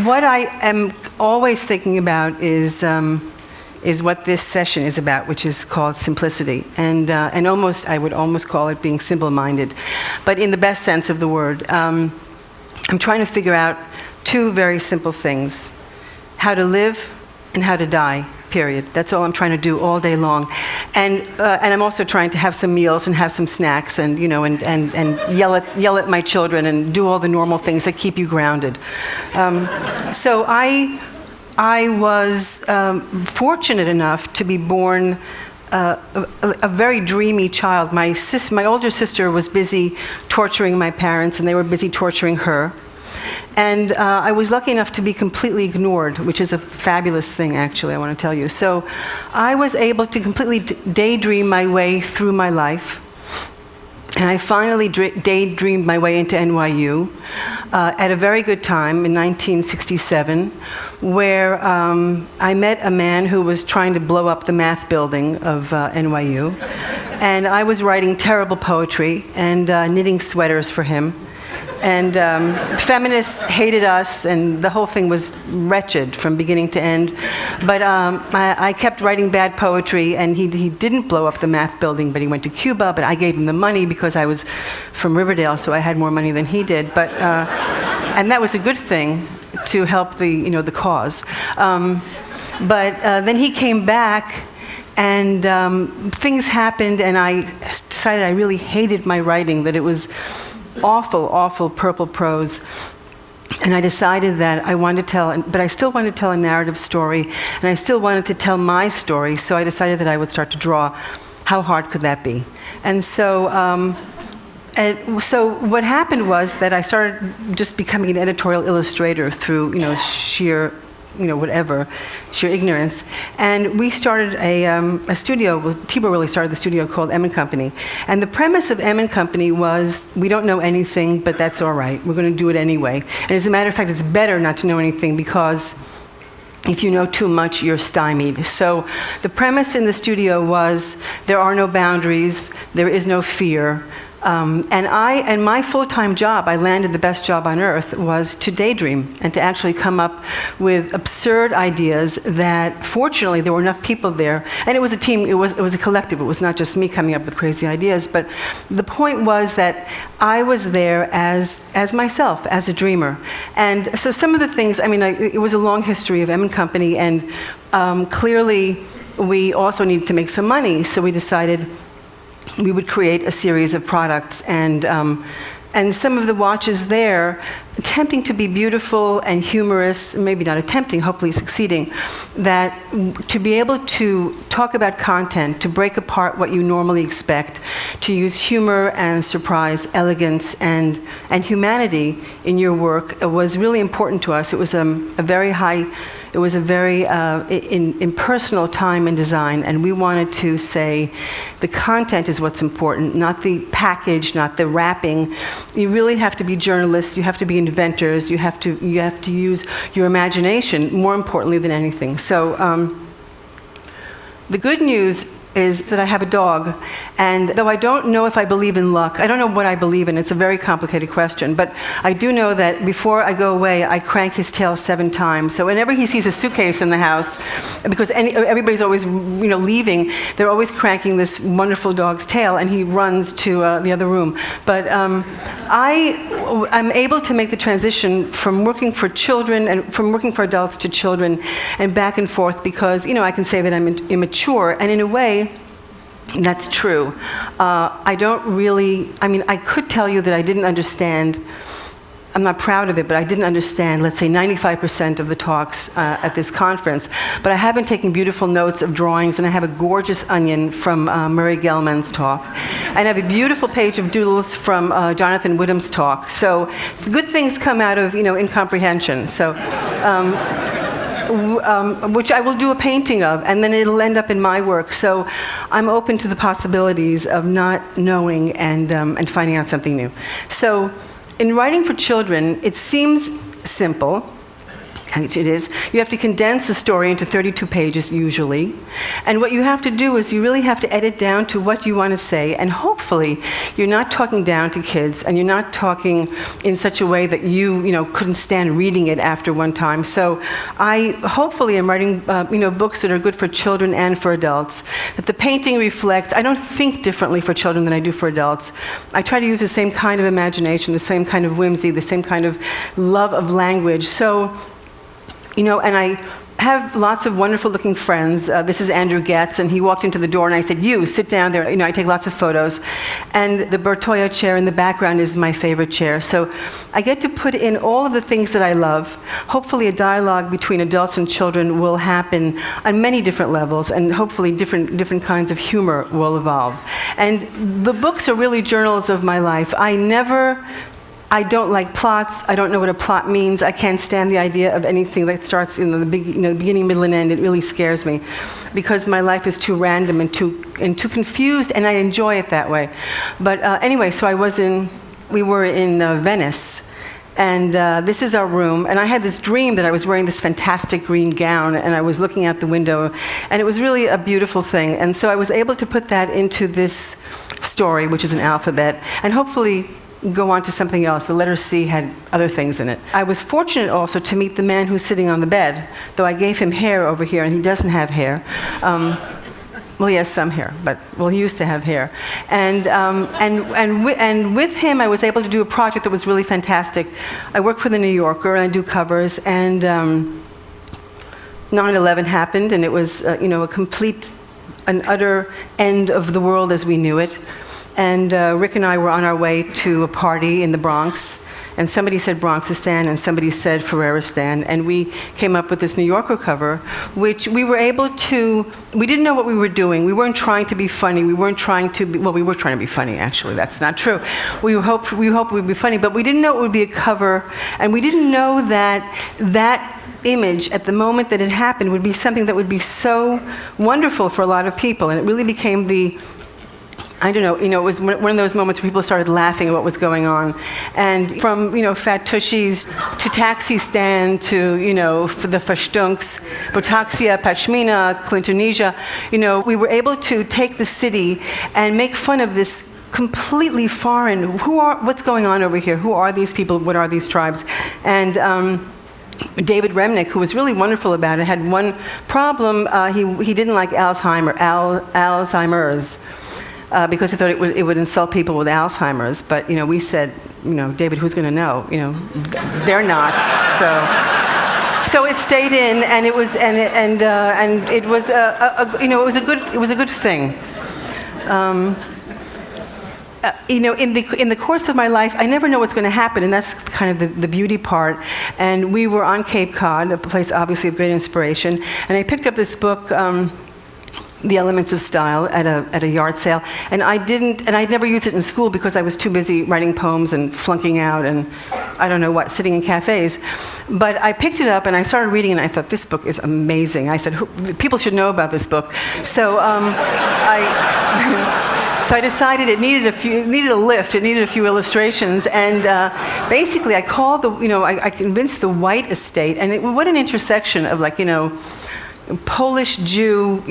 What I am always thinking about is what this session is about, which is called simplicity, and I would almost call it being simple-minded, but in the best sense of the word. I'm trying to figure out two very simple things: how to live and how to die. Period. That's all I'm trying to do all day long, and I'm also trying to have some meals and have some snacks, and yell at my children and do all the normal things that keep you grounded. So I was fortunate enough to be born a very dreamy child. My older sister was busy torturing my parents, and they were busy torturing her. And I was lucky enough to be completely ignored, which is a fabulous thing, actually, I want to tell you. So I was able to completely daydream my way through my life. And I finally daydreamed my way into NYU at a very good time in 1967, where I met a man who was trying to blow up the math building of NYU. And I was writing terrible poetry and knitting sweaters for him. And feminists hated us, and the whole thing was wretched from beginning to end. But I kept writing bad poetry, and he didn't blow up the math building, but he went to Cuba. But I gave him the money because I was from Riverdale, so I had more money than he did. But and that was a good thing to help the cause. But then he came back, and things happened, and I decided I really hated my writing, that it was awful purple prose. And I decided that I wanted to tell, but I still wanted to tell a narrative story, and I still wanted to tell my story, so I decided that I would start to draw. How hard could that be? And so what happened was that I started just becoming an editorial illustrator through, sheer ignorance. And we started a studio. Well, Tibor really started the studio called M & Company. And the premise of M & Company was, we don't know anything, but that's all right. We're going to do it anyway. And as a matter of fact, it's better not to know anything, because if you know too much, you're stymied. So the premise in the studio was, there are no boundaries, there is no fear. And my full-time job, I landed the best job on earth, was to daydream and to actually come up with absurd ideas that, fortunately, there were enough people there. And it was a team, it was a collective. It was not just me coming up with crazy ideas. But the point was that I was there as myself, as a dreamer. And so some of the things, it was a long history of M & Company, and clearly we also needed to make some money. So we decided we would create a series of products, and some of the watches there, attempting to be beautiful and humorous, maybe not attempting, hopefully succeeding, that to be able to talk about content, to break apart what you normally expect, to use humor and surprise, elegance and humanity in your work was really important to us. It was a very impersonal time in design, and we wanted to say the content is what's important, not the package, not the wrapping. You really have to be journalists, you have to be inventors, you have to use your imagination more importantly than anything. So the good news is that I have a dog, and though I don't know if I believe in luck, I don't know what I believe in, it's a very complicated question, but I do know that before I go away, I crank his tail 7 times. So whenever he sees a suitcase in the house, because everybody's always leaving, they're always cranking this wonderful dog's tail, and he runs to the other room. But I'm able to make the transition from working for children and from working for adults to children and back and forth, because I can say that I'm immature, and in a way, that's true. I could tell you that I didn't understand. I'm not proud of it, but I didn't understand, let's say, 95% of the talks at this conference. But I have been taking beautiful notes of drawings, and I have a gorgeous onion from MairaKalman's talk. And I have a beautiful page of doodles from Jonathan Whittam's talk. So good things come out of, incomprehension. So. Which I will do a painting of, and then it'll end up in my work. So I'm open to the possibilities of not knowing and finding out something new. So in writing for children, it seems simple. It is. You have to condense a story into 32 pages usually. And what you have to do is you really have to edit down to what you want to say. And hopefully you're not talking down to kids and you're not talking in such a way that you couldn't stand reading it after one time. So I hopefully am writing books that are good for children and for adults. That the painting reflects, I don't think differently for children than I do for adults. I try to use the same kind of imagination, the same kind of whimsy, the same kind of love of language. So and I have lots of wonderful looking friends. This is Andrew Getz, and he walked into the door and I said, "You, sit down there." I take lots of photos. And the Bertoia chair in the background is my favorite chair. So I get to put in all of the things that I love. Hopefully a dialogue between adults and children will happen on many different levels, and hopefully different kinds of humor will evolve. And the books are really journals of my life. I don't like plots. I don't know what a plot means. I can't stand the idea of anything that starts in the beginning, middle, and end. It really scares me because my life is too random and too confused, and I enjoy it that way. But anyway, so we were in Venice, and this is our room. And I had this dream that I was wearing this fantastic green gown, and I was looking out the window, and it was really a beautiful thing. And so I was able to put that into this story, which is an alphabet, and hopefully go on to something else. The letter C had other things in it. I was fortunate also to meet the man who's sitting on the bed, though I gave him hair over here, and he doesn't have hair. Well, he has some hair, but he used to have hair. And with him, I was able to do a project that was really fantastic. I work for the New Yorker, and I do covers, and 9/11 happened, and it was an utter end of the world as we knew it. And Rick and I were on our way to a party in the Bronx, and somebody said Bronxistan, and somebody said Ferreristan, and we came up with this New Yorker cover, which we were able to, we didn't know what we were doing. We weren't trying to be funny. We weren't trying to be, well, we were trying to be funny, actually. That's not true. We hoped we'd be funny, but we didn't know it would be a cover, and we didn't know that image at the moment that it happened would be something that would be so wonderful for a lot of people, and it really became I don't know, it was one of those moments where people started laughing at what was going on. And from, fat tushies to taxi stand to, for the Fashtunks, Botoxia, Pashmina, Clintonesia, we were able to take the city and make fun of this completely foreign, what's going on over here? Who are these people? What are these tribes? And David Remnick, who was really wonderful about it, had one problem. He didn't like Alzheimer's. Because he thought it would insult people with Alzheimer's, but we said, David, who's going to know? They're not. So it stayed in, and it was it was it was a good thing. In the course of my life, I never know what's going to happen, and that's kind of the beauty part. And we were on Cape Cod, a place obviously of great inspiration, and I picked up this book. The Elements of Style at a yard sale, and I'd never used it in school because I was too busy writing poems and flunking out and I don't know what, sitting in cafes. But I picked it up and I started reading it, and I thought, this book is amazing. I said, people should know about this book. So I decided it needed a lift. It needed a few illustrations, and basically I called I convinced the White Estate, and what an intersection of Polish Jew,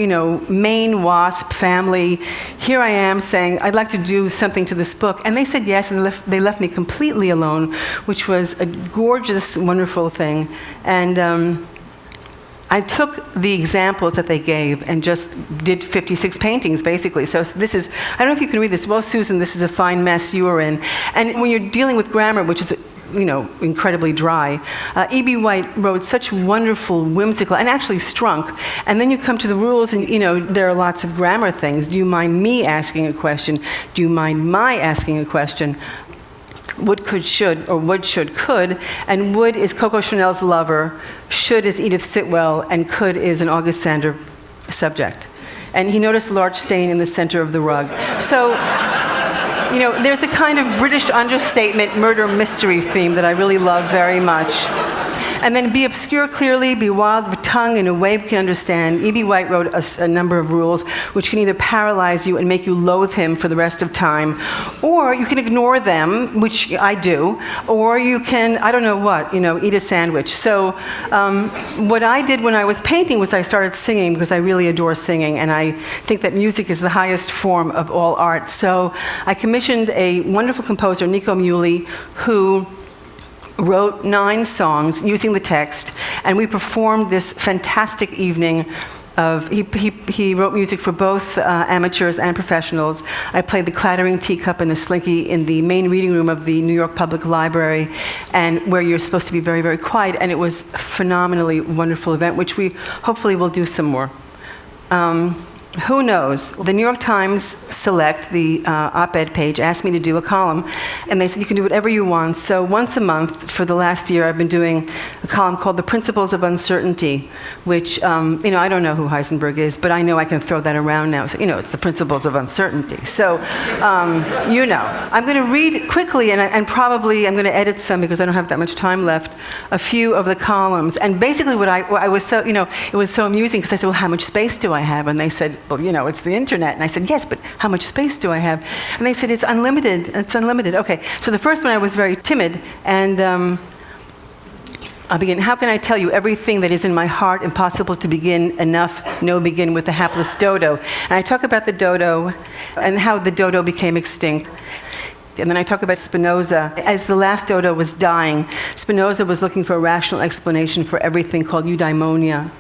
Maine WASP family. Here I am saying, I'd like to do something to this book. And they said yes, and they left me completely alone, which was a gorgeous, wonderful thing. And I took the examples that they gave and just did 56 paintings, basically. So this is, I don't know if you can read this. Well, Susan, this is a fine mess you were in. And when you're dealing with grammar, which is incredibly dry. E.B. White wrote such wonderful, whimsical, and actually Strunk. And then you come to the rules, and there are lots of grammar things. Do you mind me asking a question? Do you mind my asking a question? Would, could, should, or would, should, could. And would is Coco Chanel's lover, should is Edith Sitwell, and could is an August Sander subject. And he noticed a large stain in the center of the rug. So, there's a kind of British understatement murder mystery theme that I really love very much. And then be obscure clearly, be wild with tongue in a way we can understand. E.B. White wrote a number of rules which can either paralyze you and make you loathe him for the rest of time, or you can ignore them, which I do, or you can, I don't know what, eat a sandwich. So what I did when I was painting was I started singing, because I really adore singing, and I think that music is the highest form of all art. So I commissioned a wonderful composer, Nico Muhly, who wrote 9 songs using the text, and we performed this fantastic evening of, he wrote music for both amateurs and professionals. I played the clattering teacup and the slinky in the main reading room of the New York Public Library, and where you're supposed to be very, very quiet, and it was a phenomenally wonderful event, which we hopefully will do some more. Who knows? The New York Times Select, the op-ed page, asked me to do a column, and they said you can do whatever you want. So once a month for the last year, I've been doing a column called The Principles of Uncertainty, which, I don't know who Heisenberg is, but I know I can throw that around now. So, it's the principles of uncertainty. So, I'm going to read quickly, and probably I'm going to edit some because I don't have that much time left, a few of the columns. And basically what I was so, it was so amusing because I said, well, how much space do I have? And they said, well, it's the internet. And I said, yes, but how much space do I have? And they said, it's unlimited. It's unlimited. Okay, so the first one I was very timid, and I'll begin. How can I tell you everything that is in my heart, impossible to begin, enough, no begin with the hapless dodo? And I talk about the dodo and how the dodo became extinct. And then I talk about Spinoza. As the last dodo was dying, Spinoza was looking for a rational explanation for everything called eudaimonia.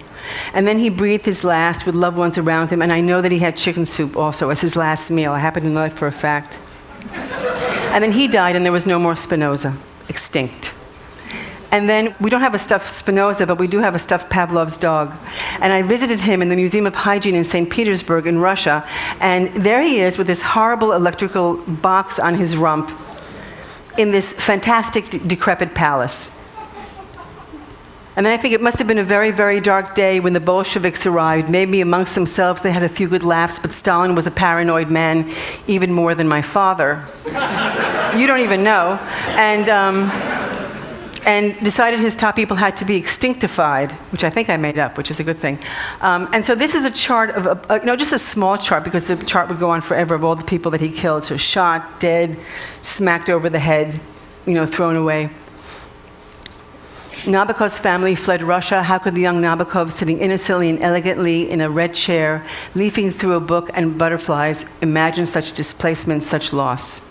And then he breathed his last with loved ones around him, and I know that he had chicken soup also as his last meal. I happen to know that for a fact. And then he died, and there was no more Spinoza, extinct. And then we don't have a stuffed Spinoza, but we do have a stuffed Pavlov's dog. And I visited him in the Museum of Hygiene in St. Petersburg in Russia, and there he is with this horrible electrical box on his rump in this fantastic, decrepit palace. And then I think it must have been a very, very dark day when the Bolsheviks arrived. Maybe amongst themselves they had a few good laughs, but Stalin was a paranoid man, even more than my father. You don't even know. And decided his top people had to be extinctified, which I think I made up, which is a good thing. And so this is a chart of, just a small chart, because the chart would go on forever, of all the people that he killed. So shot, dead, smacked over the head, thrown away. Nabokov's family fled Russia. How could the young Nabokov, sitting innocently and elegantly in a red chair, leafing through a book and butterflies, imagine such displacement, such loss?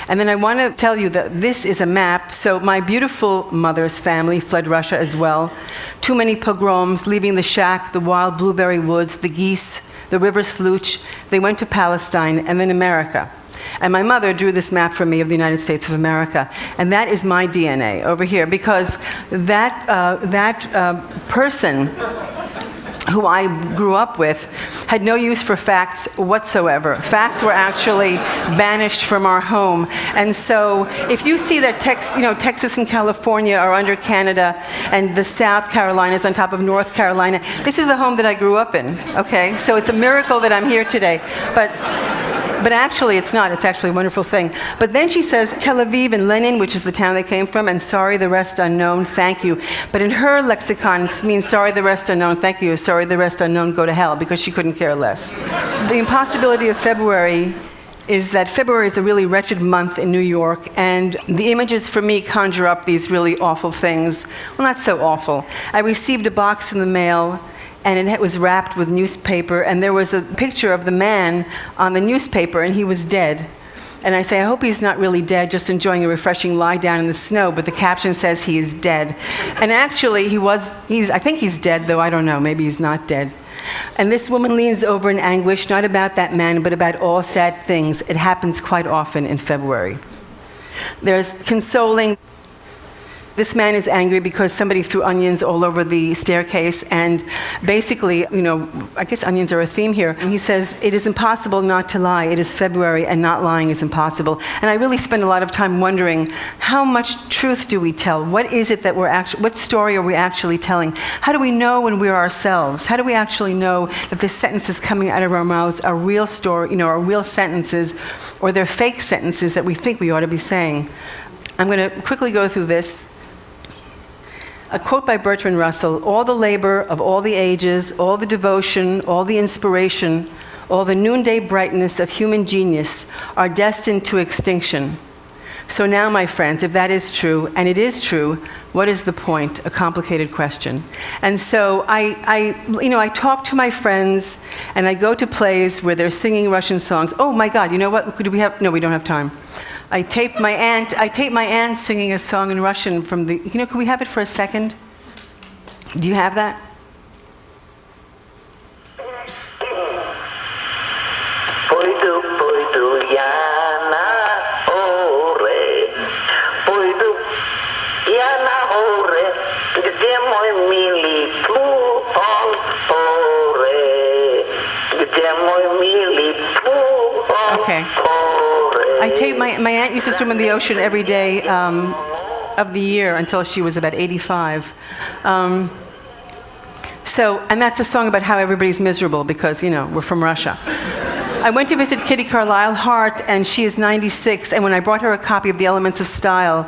And then I want to tell you that this is a map. So my beautiful mother's family fled Russia as well. Too many pogroms, leaving the shack, the wild blueberry woods, the geese, the river Sluch. They went to Palestine and then America. And my mother drew this map for me of the United States of America. And that is my DNA over here, because that person who I grew up with had no use for facts whatsoever. Facts were actually banished from our home. And so if you see that Texas and California are under Canada and the South Carolina is on top of North Carolina, this is the home that I grew up in, okay? So it's a miracle that I'm here today. But actually, it's not. It's actually a wonderful thing. But then she says Tel Aviv and Lenin, which is the town they came from, and sorry, the rest unknown, thank you. But in her lexicon, it means sorry, the rest unknown, thank you. Sorry, the rest unknown, go to hell, because she couldn't care less. The impossibility of February is that February is a really wretched month in New York, and the images for me conjure up these really awful things. Well, not so awful. I received a box in the mail, and it was wrapped with newspaper, and there was a picture of the man on the newspaper, and he was dead. And I say, I hope he's not really dead, just enjoying a refreshing lie down in the snow, but the caption says he is dead. And actually, I think he's dead, though I don't know, maybe he's not dead. And this woman leans over in anguish, not about that man, but about all sad things. It happens quite often in February. There's consoling. This man is angry because somebody threw onions all over the staircase, and basically, I guess onions are a theme here. And he says, it is impossible not to lie. It is February, and not lying is impossible. And I really spend a lot of time wondering, how much truth do we tell? What is it that what story are we actually telling? How do we know when we're ourselves? How do we actually know that the sentences coming out of our mouths are real story, are real sentences, or they're fake sentences that we think we ought to be saying? I'm going to quickly go through this. A quote by Bertrand Russell: "All the labor of all the ages, all the devotion, all the inspiration, all the noonday brightness of human genius are destined to extinction. So now, my friends, if that is true, and it is true, what is the point?" A complicated question. And so I talk to my friends, and I go to plays where they're singing Russian songs. Oh my God, you know what? Do we have? No, we don't have time. I taped my aunt singing a song in Russian from the. Can we have it for a second? Do you have that? Okay. I taped my aunt used to swim in the ocean every day of the year until she was about 85. And that's a song about how everybody's miserable because, we're from Russia. I went to visit Kitty Carlisle Hart, and she is 96, and when I brought her a copy of The Elements of Style,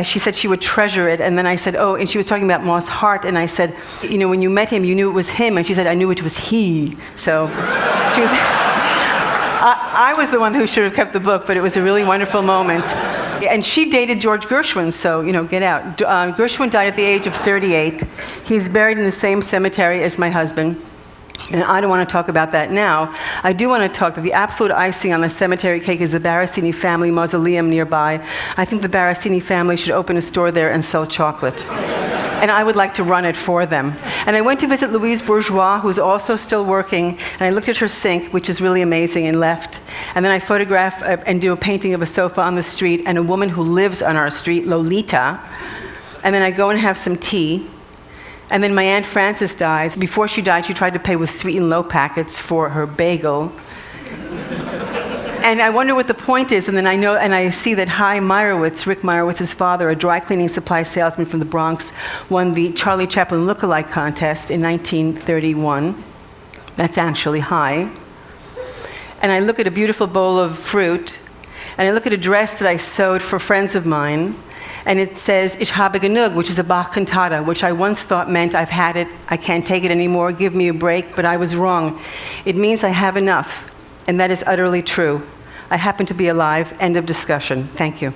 she said she would treasure it, and then I said, oh, and she was talking about Moss Hart, and I said, when you met him, you knew it was him, and she said, I knew it was he. So she was... I was the one who should have kept the book, but it was a really wonderful moment. And she dated George Gershwin, so, get out. Gershwin died at the age of 38. He's buried in the same cemetery as my husband. And I don't want to talk about that now. I do want to talk that the absolute icing on the cemetery cake is the Barasini family mausoleum nearby. I think the Barasini family should open a store there and sell chocolate. And I would like to run it for them. And I went to visit Louise Bourgeois, who's also still working, and I looked at her sink, which is really amazing, and left. And then I photograph and do a painting of a sofa on the street and a woman who lives on our street, Lolita. And then I go and have some tea. And then my Aunt Frances dies. Before she died, she tried to pay with sweet and low packets for her bagel. And I wonder what the point is, and then I see that Rick Meyerowitz's father, a dry cleaning supply salesman from the Bronx, won the Charlie Chaplin Lookalike contest in 1931. That's actually Hi. And I look at a beautiful bowl of fruit, and I look at a dress that I sewed for friends of mine, and it says, Ich habe genug, which is a Bach cantata, which I once thought meant I've had it, I can't take it anymore, give me a break, but I was wrong. It means I have enough, and that is utterly true. I happen to be alive. End of discussion. Thank you.